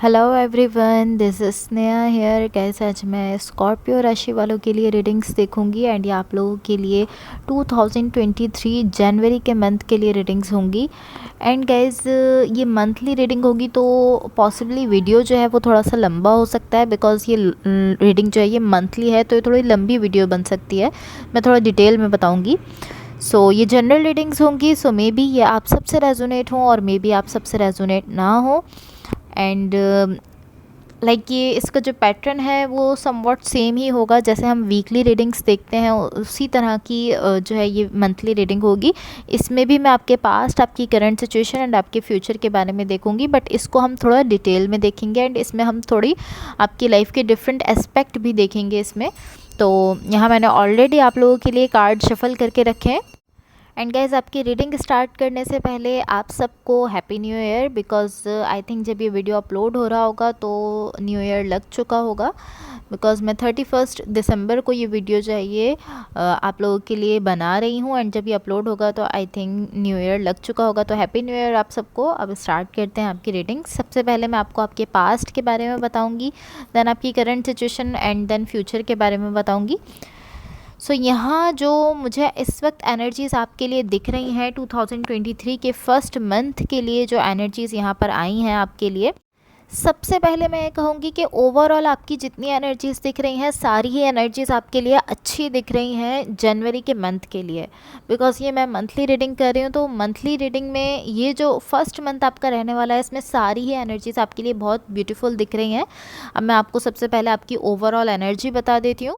Hello everyone, this is Sneha here. कैसे आज मैं स्कॉर्पियो राशि वालों के लिए रीडिंग्स देखूंगी एंड ये आप लोगों के लिए 2023 जनवरी के मंथ के लिए रीडिंग्स होंगी। एंड गाइज ये मंथली रीडिंग होगी तो पॉसिबली वीडियो जो है वो थोड़ा सा लंबा हो सकता है, बिकॉज़ ये रीडिंग जो है ये मंथली है तो ये थोड़ी लंबी वीडियो बन सकती है। मैं थोड़ा डिटेल में बताऊँगी। ये जनरल रीडिंग्स होंगी। मे बी ये आप सबसे रेजोनेट हों और मे बी आप सबसे रेजोनेट ना हो। एंड लाइक ये इसका जो पैटर्न है वो समवॉट सेम ही होगा जैसे हम वीकली रीडिंग्स देखते हैं, उसी तरह की जो है ये मंथली रीडिंग होगी। इसमें भी मैं आपके पास्ट, आपकी करंट सिचुएशन एंड आपके फ्यूचर के बारे में देखूंगी, बट इसको हम थोड़ा डिटेल में देखेंगे एंड इसमें हम थोड़ी आपकी लाइफ के डिफरेंट एस्पेक्ट भी देखेंगे इसमें। तो यहाँ मैंने ऑलरेडी आप लोगों के लिए कार्ड शफल करके रखे हैं। एंड गाइज आपकी रीडिंग स्टार्ट करने से पहले आप सबको happy new year, because I think जब ये वीडियो अपलोड हो रहा होगा तो न्यू ईयर लग चुका होगा। बिकॉज़ मैं 31 दिसंबर को ये वीडियो जो है ये आप लोगों के लिए बना रही हूँ एंड जब ये अपलोड होगा तो आई थिंक न्यू ईयर लग चुका होगा। तो हैप्पी न्यू ईयर आप सबको। अब स्टार्ट करते हैं आपकी रीडिंग। सबसे पहले मैं आपको आपके पास्ट के बारे में बताऊँगी, देन आपकी current situation and then future के बारे में बताऊँगी। यहाँ जो मुझे इस वक्त एनर्जीज़ आपके लिए दिख रही हैं 2023 के फर्स्ट मंथ के लिए, जो एनर्जीज़ यहाँ पर आई हैं आपके लिए, सबसे पहले मैं ये कहूँगी कि ओवरऑल आपकी जितनी एनर्जीज़ दिख रही हैं सारी ही एनर्जीज़ आपके लिए अच्छी दिख रही हैं जनवरी के मंथ के लिए। बिकॉज़ ये मैं मंथली रीडिंग कर रही हूँ तो मंथली रीडिंग में ये जो फर्स्ट मंथ आपका रहने वाला है इसमें सारी ही एनर्जीज़ आपके लिए बहुत ब्यूटीफुल दिख रही हैं। अब मैं आपको सबसे पहले आपकी ओवरऑल एनर्जी बता देती हूँ।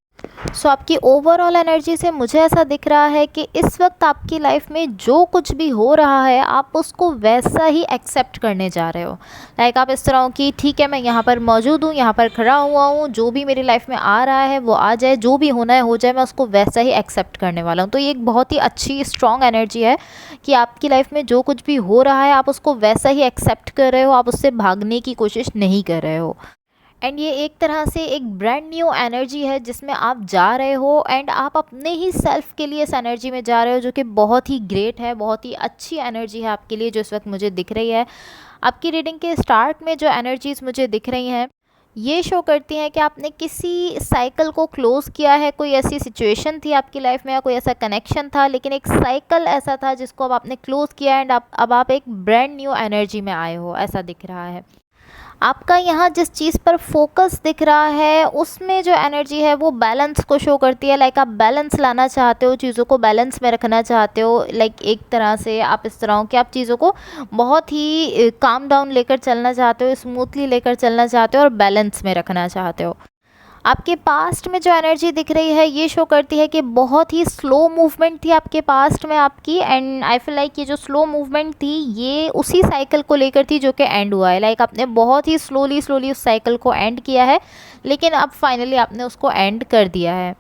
आपकी ओवरऑल एनर्जी से मुझे ऐसा दिख रहा है कि इस वक्त आपकी लाइफ में जो कुछ भी हो रहा है आप उसको वैसा ही एक्सेप्ट करने जा रहे हो। लाइक आप इस तरह हो कि ठीक है, मैं यहाँ पर मौजूद हूँ, यहाँ पर खड़ा हुआ हूँ, जो भी मेरी लाइफ में आ रहा है वो आ जाए, जो भी होना है हो जाए, मैं उसको वैसा ही एक्सेप्ट करने वाला हूँ। तो ये एक बहुत ही अच्छी स्ट्रॉन्ग एनर्जी है कि आपकी लाइफ में जो कुछ भी हो रहा है आप उसको वैसा ही एक्सेप्ट कर रहे हो, आप उससे भागने की कोशिश नहीं कर रहे हो। एंड ये एक तरह से एक ब्रांड न्यू एनर्जी है जिसमें आप जा रहे हो एंड आप अपने ही सेल्फ के लिए इस एनर्जी में जा रहे हो, जो कि बहुत ही ग्रेट है, बहुत ही अच्छी एनर्जी है आपके लिए जो इस वक्त मुझे दिख रही है। आपकी रीडिंग के स्टार्ट में जो एनर्जीज मुझे दिख रही हैं ये शो करती हैं कि आपने किसी साइकिल को क्लोज़ किया है। कोई ऐसी सिचुएशन थी आपकी लाइफ में या कोई ऐसा कनेक्शन था, लेकिन एक साइकिल ऐसा था जिसको अब आपने क्लोज़ किया एंड अब आप एक ब्रांड न्यू एनर्जी में आए हो, ऐसा दिख रहा है। आपका यहाँ जिस चीज़ पर फोकस दिख रहा है उसमें जो एनर्जी है वो बैलेंस को शो करती है। लाइक आप बैलेंस लाना चाहते हो, चीज़ों को बैलेंस में रखना चाहते हो। लाइक एक तरह से आप इस तरह हो कि आप चीज़ों को बहुत ही काम डाउन लेकर चलना चाहते हो, स्मूथली लेकर चलना चाहते हो और बैलेंस में रखना चाहते हो। आपके पास्ट में जो एनर्जी दिख रही है ये शो करती है कि बहुत ही स्लो मूवमेंट थी आपके पास्ट में आपकी, एंड आई फील लाइक ये जो स्लो मूवमेंट थी ये उसी साइकिल को लेकर थी जो कि एंड हुआ है। लाइक आपने बहुत ही स्लोली स्लोली उस साइकिल को एंड किया है, लेकिन अब फाइनली आपने उसको एंड कर दिया है।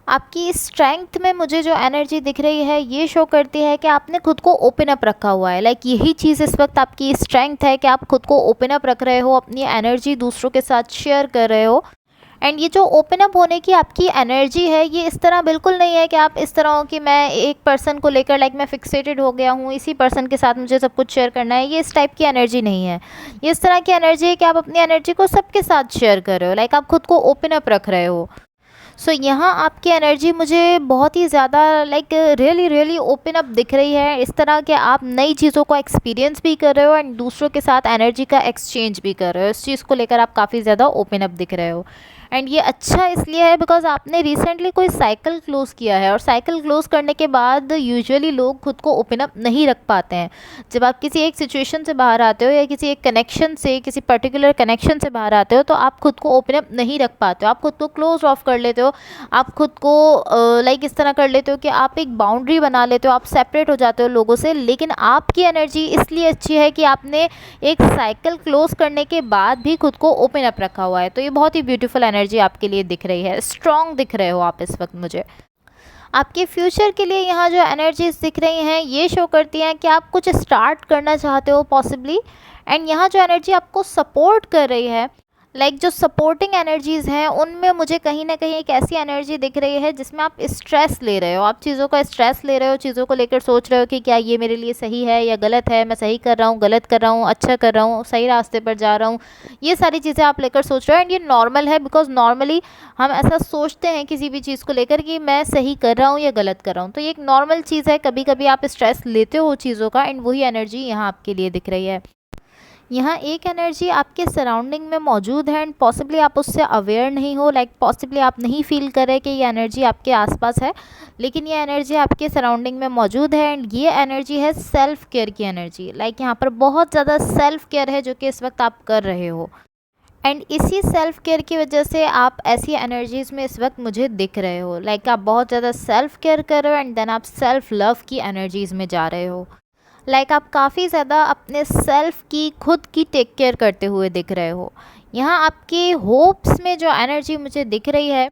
आपकी स्ट्रेंथ में मुझे जो एनर्जी दिख रही है ये शो करती है कि आपने खुद को ओपन अप रखा हुआ है। लाइक यही चीज़ इस वक्त आपकी स्ट्रेंथ है कि आप खुद को ओपन अप रख रहे हो, अपनी एनर्जी दूसरों के साथ शेयर कर रहे हो। एंड ये जो ओपन अप होने की आपकी एनर्जी है ये इस तरह बिल्कुल नहीं है कि आप इस तरह हो कि मैं एक पर्सन को लेकर लाइक मैं फिक्सेटेड हो गया हूँ, इसी पर्सन के साथ मुझे सब कुछ शेयर करना है। ये इस टाइप की एनर्जी नहीं है। ये इस तरह की एनर्जी है कि आप अपनी एनर्जी को सबके साथ शेयर कर रहे हो। लाइक आप खुद को ओपन अप रख रहे हो। यहाँ आपकी एनर्जी मुझे बहुत ही ज़्यादा like really really open up दिख रही है। इस तरह के आप नई चीज़ों को एक्सपीरियंस भी कर रहे हो एंड दूसरों के साथ एनर्जी का एक्सचेंज भी कर रहे हो। इस चीज़ को लेकर आप काफ़ी ज़्यादा ओपन अप दिख रहे हो। एंड ये अच्छा इसलिए है बिकॉज आपने रिसेंटली कोई साइकिल क्लोज़ किया है, और साइकिल क्लोज़ करने के बाद यूजुअली लोग खुद को ओपन अप नहीं रख पाते हैं। जब आप किसी एक सिचुएशन से बाहर आते हो या किसी एक कनेक्शन से, किसी पर्टिकुलर कनेक्शन से बाहर आते हो तो आप खुद को ओपन अप नहीं रख पाते हो, आप खुद को क्लोज ऑफ कर लेते हो। आप खुद को लाइक इस तरह कर लेते हो कि आप एक बाउंड्री बना लेते हो, आप सेपरेट हो जाते हो लोगों से। लेकिन आपकी एनर्जी इसलिए अच्छी है कि आपने एक साइकिल क्लोज करने के बाद भी खुद को ओपन अप रखा हुआ है। तो ये बहुत ही ब्यूटीफुल एनर्जी आपके लिए दिख रही है। स्ट्रॉन्ग दिख रहे हो आप इस वक्त मुझे। आपके फ्यूचर के लिए यहाँ जो एनर्जीज दिख रही हैं ये शो करती हैं कि आप कुछ स्टार्ट करना चाहते हो पॉसिबली, एंड यहाँ जो एनर्जी आपको सपोर्ट कर रही है लाइक जो सपोर्टिंग एनर्जीज़ हैं उनमें मुझे कहीं ना कहीं एक ऐसी एनर्जी दिख रही है जिसमें आप स्ट्रेस ले रहे हो, आप चीज़ों का स्ट्रेस ले रहे हो, चीज़ों को लेकर सोच रहे हो कि क्या ये मेरे लिए सही है या गलत है, मैं सही कर रहा हूँ, गलत कर रहा हूँ, अच्छा कर रहा हूँ, सही रास्ते पर जा रहा हूँ। ये सारी चीज़ें आप लेकर सोच रहे हो एंड ये नॉर्मल है, बिकॉज नॉर्मली हम ऐसा सोचते हैं किसी भी चीज़ को लेकर कि मैं सही कर रहा हूँ या गलत कर रहा हूँ। तो ये एक नॉर्मल चीज़ है, कभी कभी आप स्ट्रेस लेते हो चीज़ों का एंड वही एनर्जी यहाँ आपके लिए दिख रही है। यहाँ एक एनर्जी आपके सराउंडिंग में मौजूद है एंड पॉसिबली आप उससे अवेयर नहीं हो, लाइक पॉसिबली आप नहीं फील कर रहे कि ये एनर्जी आपके आसपास है, लेकिन ये एनर्जी आपके सराउंडिंग में मौजूद है एंड ये एनर्जी है सेल्फ केयर की एनर्जी। लाइक यहाँ पर बहुत ज़्यादा सेल्फ केयर है जो कि इस वक्त आप कर रहे हो एंड इसी सेल्फ केयर की वजह से आप ऐसी एनर्जीज़ में इस वक्त मुझे दिख रहे हो। लाइक आप बहुत ज़्यादा सेल्फ केयर कर रहे हो एंड देन आप सेल्फ लव की एनर्जीज़ में जा रहे हो। लाइक आप काफ़ी ज़्यादा अपने सेल्फ की खुद की टेक केयर करते हुए दिख रहे हो। यहाँ आपके होप्स में जो एनर्जी मुझे दिख रही है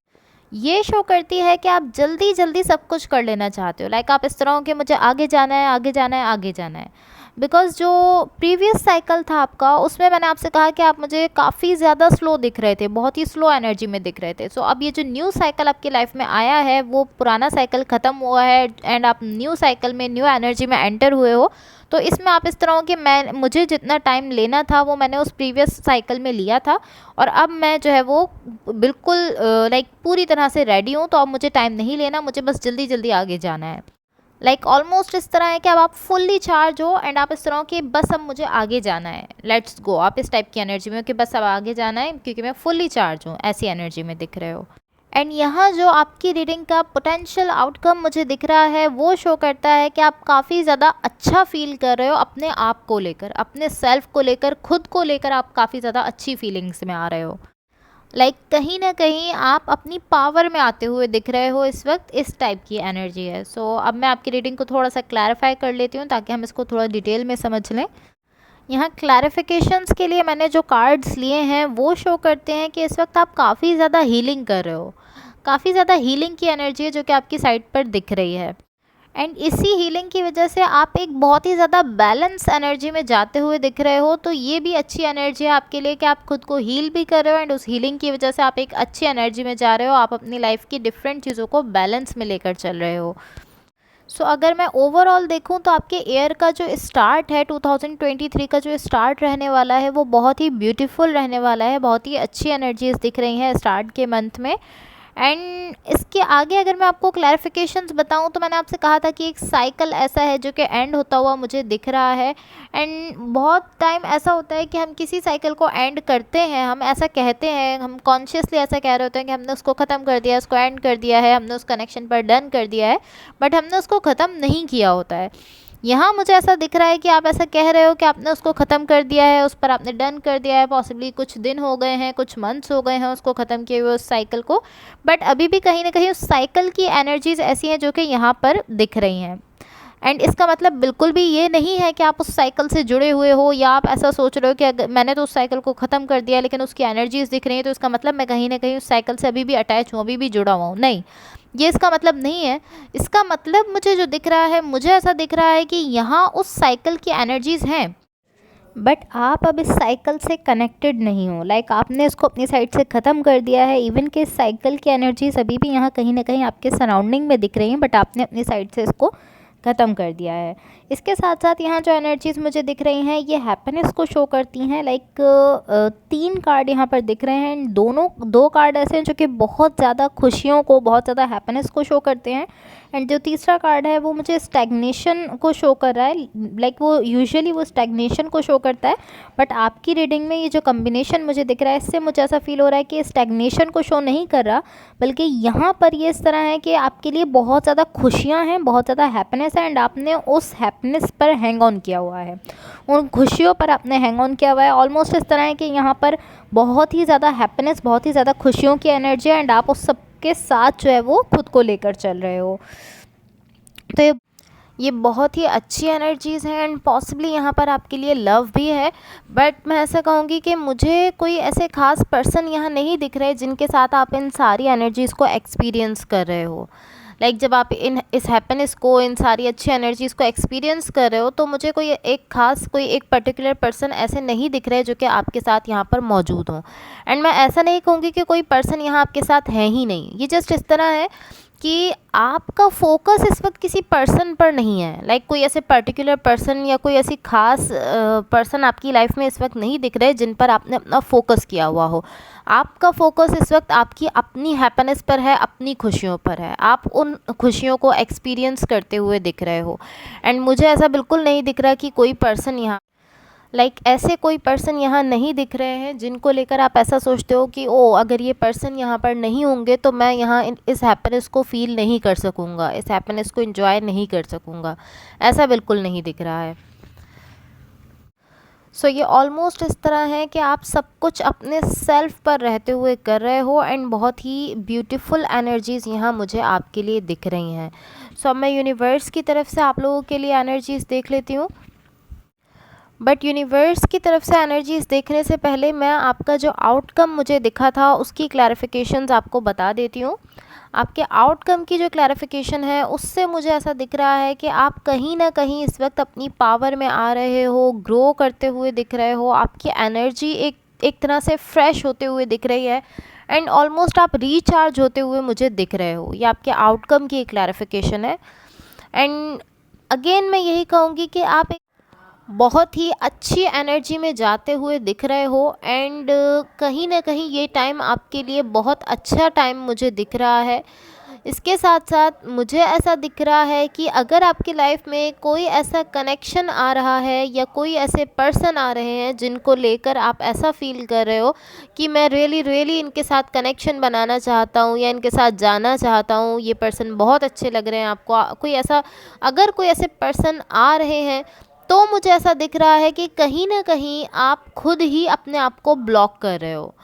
ये शो करती है कि आप जल्दी जल्दी सब कुछ कर लेना चाहते हो। लाइक आप इस तरह हो कि मुझे आगे जाना है, आगे जाना है, आगे जाना है। बिकॉज़ जो प्रीवियस साइकिल था आपका उसमें मैंने आपसे कहा कि आप मुझे काफ़ी ज़्यादा स्लो दिख रहे थे, बहुत ही स्लो एनर्जी में दिख रहे थे। सो अब ये जो न्यू साइकिल आपकी लाइफ में आया है वो पुराना साइकिल ख़त्म हुआ है एंड आप न्यू साइकिल में न्यू एनर्जी में एंटर हुए हो। तो इसमें आप इस तरह हो कि मुझे जितना टाइम लेना था वो मैंने उस प्रीवियस साइकिल में लिया था और अब मैं जो है वो बिल्कुल लाइक पूरी तरह से रेडी हूँ। तो अब मुझे टाइम नहीं लेना, मुझे बस जल्दी जल्दी आगे जाना है। लाइक ऑलमोस्ट इस तरह है कि अब आप फुल्ली चार्ज हो एंड आप इस तरह हो कि बस अब मुझे आगे जाना है, लेट्स गो। आप इस टाइप की एनर्जी में हो कि बस अब आगे जाना है क्योंकि मैं फुल्ली चार्ज हूँ, ऐसी एनर्जी में दिख रहे हो। एंड यहाँ जो आपकी रीडिंग का पोटेंशियल आउटकम मुझे दिख रहा है वो शो करता है कि आप काफ़ी ज़्यादा अच्छा फील कर रहे हो अपने आप को लेकर, अपने सेल्फ को लेकर, खुद को लेकर आप काफ़ी ज़्यादा अच्छी फीलिंग्स में आ रहे हो। लाइक कहीं ना कहीं आप अपनी पावर में आते हुए दिख रहे हो इस वक्त, इस टाइप की एनर्जी है। सो अब मैं आपकी रीडिंग को थोड़ा सा क्लैरिफाई कर लेती हूँ ताकि हम इसको थोड़ा डिटेल में समझ लें। यहाँ क्लैरिफिकेशंस के लिए मैंने जो कार्ड्स लिए हैं वो शो करते हैं कि इस वक्त आप काफ़ी ज़्यादा हीलिंग कर रहे हो, काफ़ी ज़्यादा हीलिंग की एनर्जी है जो कि आपकी साइड पर दिख रही है एंड इसी हीलिंग की वजह से आप एक बहुत ही ज़्यादा बैलेंस एनर्जी में जाते हुए दिख रहे हो। तो ये भी अच्छी एनर्जी है आपके लिए कि आप खुद को हील भी कर रहे हो एंड उस हीलिंग की वजह से आप एक अच्छी एनर्जी में जा रहे हो, आप अपनी लाइफ की डिफरेंट चीज़ों को बैलेंस में लेकर चल रहे हो। सो अगर मैं ओवरऑल देखूं तो आपके ईयर का जो स्टार्ट है 2023 का जो स्टार्ट रहने वाला है वो बहुत ही ब्यूटीफुल रहने वाला है, बहुत ही अच्छी एनर्जीज दिख रही हैं स्टार्ट के मंथ में। एंड इसके आगे अगर मैं आपको क्लैरिफिकेशंस बताऊं तो मैंने आपसे कहा था कि एक साइकिल ऐसा है जो कि एंड होता हुआ मुझे दिख रहा है एंड बहुत टाइम ऐसा होता है कि हम किसी साइकिल को एंड करते हैं, हम ऐसा कहते हैं, हम कॉन्शियसली ऐसा कह रहे होते हैं कि हमने उसको ख़त्म कर दिया, उसको एंड कर दिया है, हमने उस कनेक्शन पर डन कर दिया है, बट हमने उसको ख़त्म नहीं किया होता है। यहाँ मुझे ऐसा दिख रहा है कि आप ऐसा कह रहे हो कि आपने उसको ख़त्म कर दिया है, उस पर आपने डन कर दिया है, पॉसिबली कुछ दिन हो गए हैं, कुछ मंथ्स हो गए हैं उसको ख़त्म किए हुए उस साइकिल को, बट अभी भी कहीं ना कहीं उस साइकिल की एनर्जीज ऐसी हैं जो कि यहाँ पर दिख रही हैं। एंड इसका मतलब बिल्कुल भी ये नहीं है कि आप उस साइकिल से जुड़े हुए हो या आप ऐसा सोच रहे हो कि अगर मैंने तो उस साइकिल को ख़त्म कर दिया लेकिन उसकी एनर्जीज दिख रही हैं तो इसका मतलब मैं कहीं ना कहीं उस साइकिल से अभी भी अटैच हूँ, अभी भी जुड़ा हुआ हूँ। नहीं, ये इसका मतलब नहीं है। इसका मतलब मुझे जो दिख रहा है, मुझे ऐसा दिख रहा है कि यहाँ उस साइकिल की एनर्जीज़ हैं बट आप अब इस साइकिल से कनेक्टेड नहीं हो। लाइक आपने इसको अपनी साइड से ख़त्म कर दिया है। इवन कि इस साइकिल की एनर्जीज अभी भी यहाँ कहीं ना कहीं आपके सराउंडिंग में दिख रही हैं बट आपने अपनी साइड से इसको ख़त्म कर दिया है। इसके साथ साथ यहाँ जो एनर्जीज़ मुझे दिख रही हैं ये हैप्पीनेस को शो करती हैं। लाइक 3 कार्ड यहाँ पर दिख रहे हैं, दोनों 2 कार्ड ऐसे हैं जो कि बहुत ज़्यादा खुशियों को, बहुत ज़्यादा हैप्पीनेस को शो करते हैं एंड जो तीसरा कार्ड है वो मुझे स्टैग्नेशन को शो कर रहा है। लाइक वो यूजुअली वो स्टैग्नेशन को शो करता है बट आपकी रीडिंग में ये जो कम्बिनेशन मुझे दिख रहा है इससे मुझे ऐसा फील हो रहा है कि स्टैग्नेशन को शो नहीं कर रहा, बल्कि यहाँ पर ये इस तरह है कि आपके लिए बहुत ज़्यादा खुशियाँ हैं, बहुत ज़्यादा हैप्पीनेस है एंड आपने उस हैप्पीनेस पर हैंग ऑन किया हुआ है, उन खुशियों पर आपने हैंग ऑन किया हुआ है। ऑलमोस्ट इस तरह है कि यहाँ पर बहुत ही ज़्यादा हैप्पीनेस, बहुत ही ज़्यादा खुशियों की एनर्जी है एंड आप उस सब के साथ जो है वो खुद को लेकर चल रहे हो। तो ये बहुत ही अच्छी एनर्जीज़ हैं एंड पॉसिबली यहाँ पर आपके लिए लव भी है, बट मैं ऐसा कहूँगी कि मुझे कोई ऐसे ख़ास पर्सन यहाँ नहीं दिख रहे जिनके साथ आप इन सारी एनर्जीज़ को एक्सपीरियंस कर रहे हो। लाइक जब आप इस हैप्पीनेस को, इन सारी अच्छी एनर्जीज़ को एक्सपीरियंस कर रहे हो, तो मुझे कोई एक खास, कोई एक पर्टिकुलर पर्सन ऐसे नहीं दिख रहे जो कि आपके साथ यहाँ पर मौजूद हों। एंड मैं ऐसा नहीं कहूँगी कि कोई पर्सन यहाँ आपके साथ है ही नहीं, ये जस्ट इस तरह है कि आपका फोकस इस वक्त किसी पर्सन पर नहीं है। लाइक कोई ऐसे पर्टिकुलर पर्सन या कोई ऐसी खास पर्सन आपकी लाइफ में इस वक्त नहीं दिख रहे जिन पर आपने अपना फोकस किया हुआ हो। आपका फोकस इस वक्त आपकी अपनी हैप्पीनेस पर है, अपनी खुशियों पर है। आप उन खुशियों को एक्सपीरियंस करते हुए दिख रहे हो। एंड मुझे ऐसा बिल्कुल नहीं दिख रहा कि कोई पर्सन यहाँ, ऐसे कोई पर्सन यहाँ नहीं दिख रहे हैं जिनको लेकर आप ऐसा सोचते हो कि ओ, अगर ये पर्सन यहाँ पर नहीं होंगे तो मैं यहाँ इस हैप्पीनेस को फ़ील नहीं कर सकूँगा, इस हैप्पीनेस को एंजॉय नहीं कर सकूँगा। ऐसा बिल्कुल नहीं दिख रहा है। सो ये ऑलमोस्ट इस तरह है कि आप सब कुछ अपने सेल्फ पर रहते हुए कर रहे हो एंड बहुत ही ब्यूटीफुल एनर्जीज़ यहाँ मुझे आपके लिए दिख रही हैं। सो अब मैं यूनिवर्स की तरफ से आप लोगों के लिए एनर्जीज़ देख लेती हूँ। बट यूनिवर्स की तरफ से एनर्जीज़ देखने से पहले मैं आपका जो आउटकम मुझे दिखा था उसकी क्लैरिफिकेशंस आपको बता देती हूँ। आपके आउटकम की जो क्लैरिफिकेशन है उससे मुझे ऐसा दिख रहा है कि आप कहीं ना कहीं इस वक्त अपनी पावर में आ रहे हो, ग्रो करते हुए दिख रहे हो। आपकी एनर्जी एक तरह से फ्रेश होते हुए दिख रही है एंड ऑलमोस्ट आप रिचार्ज होते हुए मुझे दिख रहे हो। ये आपके आउटकम की एक क्लैरिफिकेशन है। एंड अगेन मैं यही कहूँगी कि आप बहुत ही अच्छी एनर्जी में जाते हुए दिख रहे हो एंड कहीं ना कहीं ये टाइम आपके लिए बहुत अच्छा टाइम मुझे दिख रहा है। इसके साथ साथ मुझे ऐसा दिख रहा है कि अगर आपकी लाइफ में कोई ऐसा कनेक्शन आ रहा है या कोई ऐसे पर्सन आ रहे हैं जिनको लेकर आप ऐसा फील कर रहे हो कि मैं रियली इनके साथ कनेक्शन बनाना चाहता हूँ या इनके साथ जाना चाहता हूँ, ये पर्सन बहुत अच्छे लग रहे हैं आपको, कोई ऐसा, अगर कोई ऐसे पर्सन आ रहे हैं तो मुझे ऐसा दिख रहा है कि कहीं ना कहीं आप खुद ही अपने आप को ब्लॉक कर रहे हो।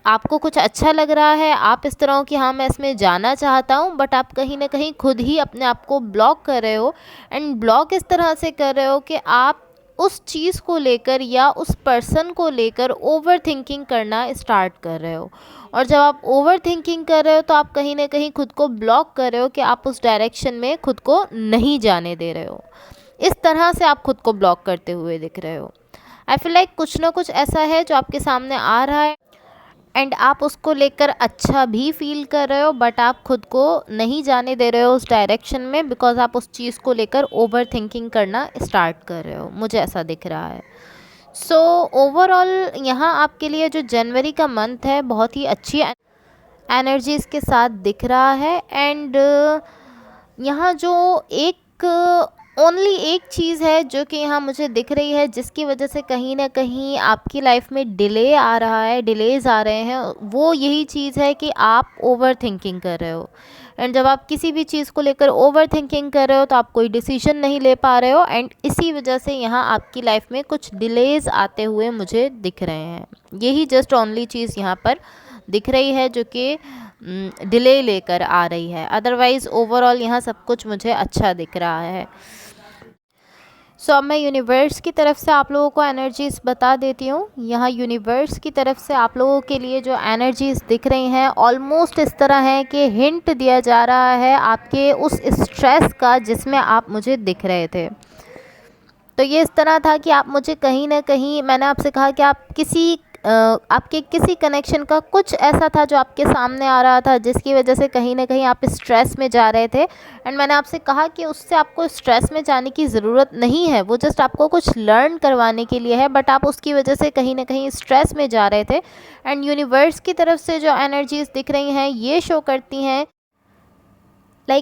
आपको कुछ अच्छा लग रहा है, आप इस तरह हो कि हाँ मैं इसमें जाना चाहता हूँ, बट आप कहीं ना कहीं खुद ही अपने आप को ब्लॉक कर रहे हो। एंड ब्लॉक इस तरह से कर रहे हो कि आप उस चीज़ को लेकर या उस पर्सन को लेकर ओवर थिंकिंग करना स्टार्ट कर रहे हो। और जब आप ओवर थिंकिंग कर रहे हो तो आप कहीं ना कहीं खुद को ब्लॉक कर रहे हो कि आप उस डायरेक्शन में खुद को नहीं जाने दे रहे हो। इस तरह से आप खुद को ब्लॉक करते हुए दिख रहे हो। आई फील लाइक कुछ ना कुछ ऐसा है जो आपके सामने आ रहा है एंड आप उसको लेकर अच्छा भी फील कर रहे हो, बट आप खुद को नहीं जाने दे रहे हो उस डायरेक्शन में, बिकॉज आप उस चीज़ को लेकर ओवर थिंकिंग करना स्टार्ट कर रहे हो। मुझे ऐसा दिख रहा है। सो ओवरऑल यहाँ आपके लिए जो जनवरी का मंथ है बहुत ही अच्छी एनर्जीज़ के साथ दिख रहा है। एंड यहाँ जो ओनली एक चीज़ है जो कि यहाँ मुझे दिख रही है जिसकी वजह से कहीं ना कहीं आपकी लाइफ में डिले आ रहा है, डिलेज़ आ रहे हैं, वो यही चीज़ है कि आप ओवर थिंकिंग कर रहे हो। एंड जब आप किसी भी चीज़ को लेकर ओवर थिंकिंग कर रहे हो तो आप कोई डिसीजन नहीं ले पा रहे हो एंड इसी वजह से यहाँ आपकी लाइफ में कुछ डिलेज़ आते हुए मुझे दिख रहे हैं। यही जस्ट ओनली चीज़ यहाँ पर दिख रही है जो कि डिले लेकर आ रही है। अदरवाइज़ ओवरऑल यहाँ सब कुछ मुझे अच्छा दिख रहा है। सो अब मैं यूनिवर्स की तरफ से आप लोगों को एनर्जीज़ बता देती हूँ। यहाँ यूनिवर्स की तरफ से आप लोगों के लिए जो एनर्जीज़ दिख रही हैं ऑलमोस्ट इस तरह है कि हिंट दिया जा रहा है आपके उस स्ट्रेस का जिसमें आप मुझे दिख रहे थे। तो ये इस तरह था कि आप मुझे कहीं ना कहीं, मैंने आपसे कहा कि आप आपके किसी कनेक्शन का कुछ ऐसा था जो आपके सामने आ रहा था जिसकी वजह से कहीं ना कहीं आप स्ट्रेस में जा रहे थे। एंड मैंने आपसे कहा कि उससे आपको स्ट्रेस में जाने की ज़रूरत नहीं है, वो जस्ट आपको कुछ लर्न करवाने के लिए है, बट आप उसकी वजह से कहीं ना कहीं स्ट्रेस में जा रहे थे। एंड यूनिवर्स की तरफ से जो एनर्जीज़ दिख रही हैं ये शो करती हैं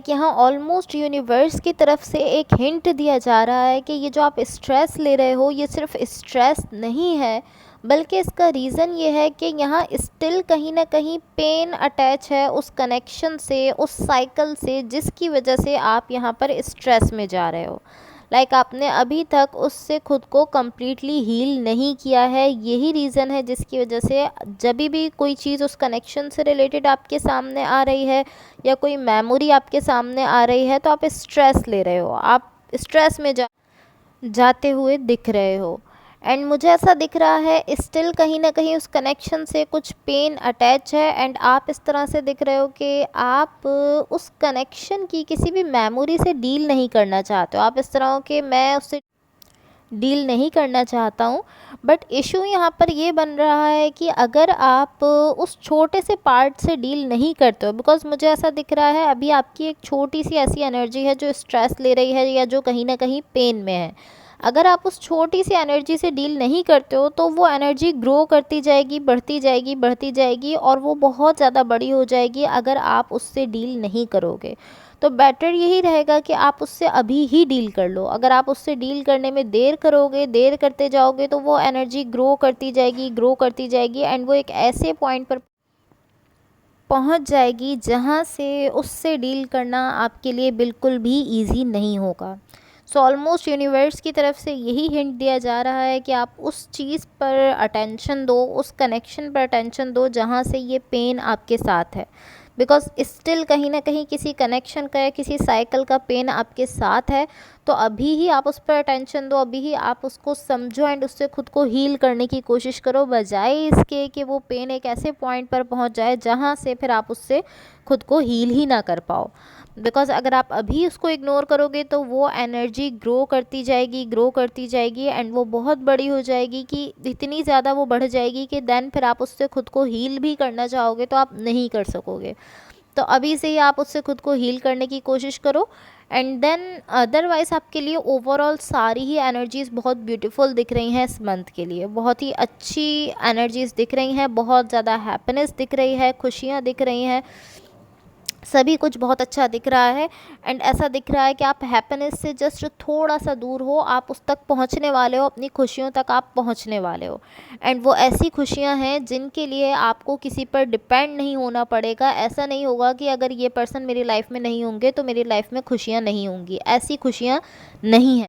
यहाँ ऑलमोस्ट यूनिवर्स की तरफ से एक हिंट दिया जा रहा है कि ये जो आप स्ट्रेस ले रहे हो ये सिर्फ स्ट्रेस नहीं है, बल्कि इसका रीज़न ये है कि यहाँ स्टिल कहीं ना कहीं पेन अटैच है उस कनेक्शन से, उस साइकिल से, जिसकी वजह से आप यहाँ पर स्ट्रेस में जा रहे हो। आपने अभी तक उससे खुद को कम्प्लीटली हील नहीं किया है। यही रीज़न है जिसकी वजह से जब भी कोई चीज़ उस कनेक्शन से रिलेटेड आपके सामने आ रही है या कोई मेमोरी आपके सामने आ रही है तो आप स्ट्रेस ले रहे हो, आप स्ट्रेस में जाते हुए दिख रहे हो। एंड मुझे ऐसा दिख रहा है स्टिल कहीं ना कहीं उस कनेक्शन से कुछ पेन अटैच है, एंड आप इस तरह से दिख रहे हो कि आप उस कनेक्शन की किसी भी मेमोरी से डील नहीं करना चाहते हो। आप इस तरह हो कि मैं उससे डील नहीं करना चाहता हूँ। बट इशू यहाँ पर ये बन रहा है कि अगर आप उस छोटे से पार्ट से डील नहीं करते हो, बिकॉज मुझे ऐसा दिख रहा है अभी आपकी एक छोटी सी ऐसी एनर्जी है जो स्ट्रेस ले रही है या जो कहीं ना कहीं पेन में है। अगर आप उस छोटी सी एनर्जी से डील नहीं करते हो तो वो एनर्जी ग्रो करती जाएगी, बढ़ती जाएगी, बढ़ती जाएगी, और वो बहुत ज़्यादा बड़ी हो जाएगी अगर आप उससे डील नहीं करोगे। तो बेटर यही रहेगा कि आप उससे अभी ही डील कर लो। अगर आप उससे डील करने में देर करोगे, देर करते जाओगे, तो वो एनर्जी ग्रो करती जाएगी, ग्रो करती जाएगी, एंड वो एक ऐसे पॉइंट पर पहुंच जाएगी जहां से उससे डील करना आपके लिए बिल्कुल भी इजी नहीं होगा। सो ऑलमोस्ट यूनिवर्स की तरफ से यही हिंट दिया जा रहा है कि आप उस चीज़ पर अटेंशन दो, उस कनेक्शन पर अटेंशन दो जहाँ से ये पेन आपके साथ है। बिकॉज स्टिल कहीं ना कहीं किसी कनेक्शन का या किसी साइकिल का पेन आपके साथ है। तो अभी ही आप उस पर अटेंशन दो, अभी ही आप उसको समझो एंड उससे खुद को हील करने की कोशिश करो, बजाय इसके कि वो पेन एक ऐसे पॉइंट पर पहुंच जाए जहां से फिर आप उससे खुद को हील ही ना कर पाओ। बिकॉज अगर आप अभी उसको इग्नोर करोगे तो वो एनर्जी ग्रो करती जाएगी, ग्रो करती जाएगी, एंड वो बहुत बड़ी हो जाएगी कि इतनी ज़्यादा वो बढ़ जाएगी कि देन फिर आप उससे खुद को हील भी करना चाहोगे तो आप नहीं कर सकोगे। तो अभी से ही आप उससे खुद को हील करने की कोशिश करो, एंड देन अदरवाइज़ आपके लिए ओवरऑल सारी ही एनर्जीज़ बहुत ब्यूटीफुल दिख रही हैं इस मंथ के लिए। बहुत ही अच्छी एनर्जीज़ दिख रही हैं, बहुत ज़्यादा हैप्पीनेस दिख रही है, खुशियाँ दिख रही हैं, सभी कुछ बहुत अच्छा दिख रहा है। एंड ऐसा दिख रहा है कि आप हैप्पीनेस से जस्ट थोड़ा सा दूर हो, आप उस तक पहुंचने वाले हो, अपनी खुशियों तक आप पहुंचने वाले हो। एंड वो ऐसी खुशियां हैं जिनके लिए आपको किसी पर डिपेंड नहीं होना पड़ेगा। ऐसा नहीं होगा कि अगर ये पर्सन मेरी लाइफ में नहीं होंगे तो मेरी लाइफ में खुशियां नहीं होंगी, ऐसी खुशियां नहीं हैं।